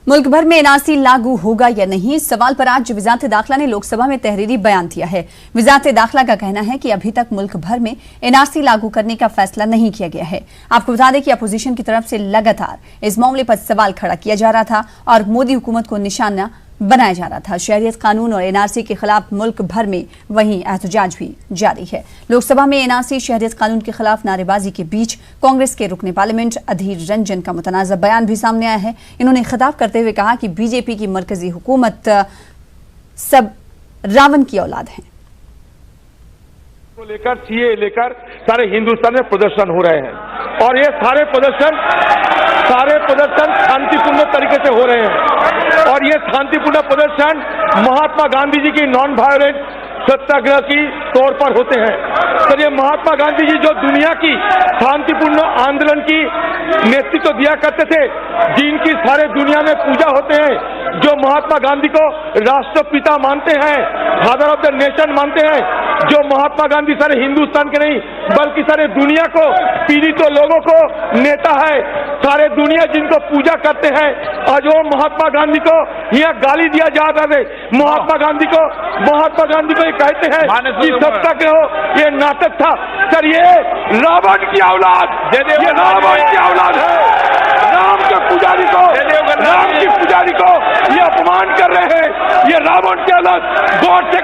मुल्क भर में एनआरसी लागू होगा या नहीं, इस सवाल पर आज वजारत दाखिला ने लोकसभा में तहरीरी बयान दिया है। वजारत दाखिला का कहना है कि अभी तक मुल्क भर में एनआरसी लागू करने का फैसला नहीं किया गया है। आपको बता दें कि अपोजिशन की तरफ से लगातार इस मामले पर सवाल खड़ा किया जा रहा था और मोदी हुकूमत को निशाना बनाया जा रहा था। शहरियत कानून और एनआरसी के खिलाफ मुल्क भर में वहीं एहतजाज भी जारी है। लोकसभा में एनआरसी शहरियत कानून के खिलाफ नारेबाजी के बीच कांग्रेस के रुकने पार्लियामेंट अधीर रंजन का मुतनाज़ा बयान भी सामने आया है। इन्होंने खिताब करते हुए कहा कि बीजेपी की मरकजी हुकूमत सब रावण की औलाद है। को लेकर सीए लेकर सारे हिंदुस्तान में प्रदर्शन हो रहे हैं और ये सारे प्रदर्शन शांतिपूर्ण तरीके से हो रहे हैं और ये शांतिपूर्ण प्रदर्शन महात्मा गांधी जी की नॉन वायलेंट सत्याग्रह की तौर पर होते हैं। तो ये महात्मा गांधी जी जो दुनिया की शांतिपूर्ण आंदोलन की नेतृत्व दिया करते थे, जिनकी सारे दुनिया में पूजा होते हैं, जो महात्मा गांधी को राष्ट्रपिता मानते हैं, फादर ऑफ द नेशन मानते हैं, जो महात्मा गांधी सारे हिंदुस्तान के नहीं बल्कि सारे दुनिया को पीड़ित लोगों को नेता है, सारे दुनिया जिनको पूजा करते हैं, आज वो महात्मा गांधी को यहाँ गाली दिया जा रहा है। महात्मा गांधी को ये कहते हैं कि सत्याग्रह ये नाटक था। सर ये रावण की औलाद, ये रावण की औलाद है। राम के पुजारी को ये अपमान कर रहे हैं। ये रावण की औलाद गॉड से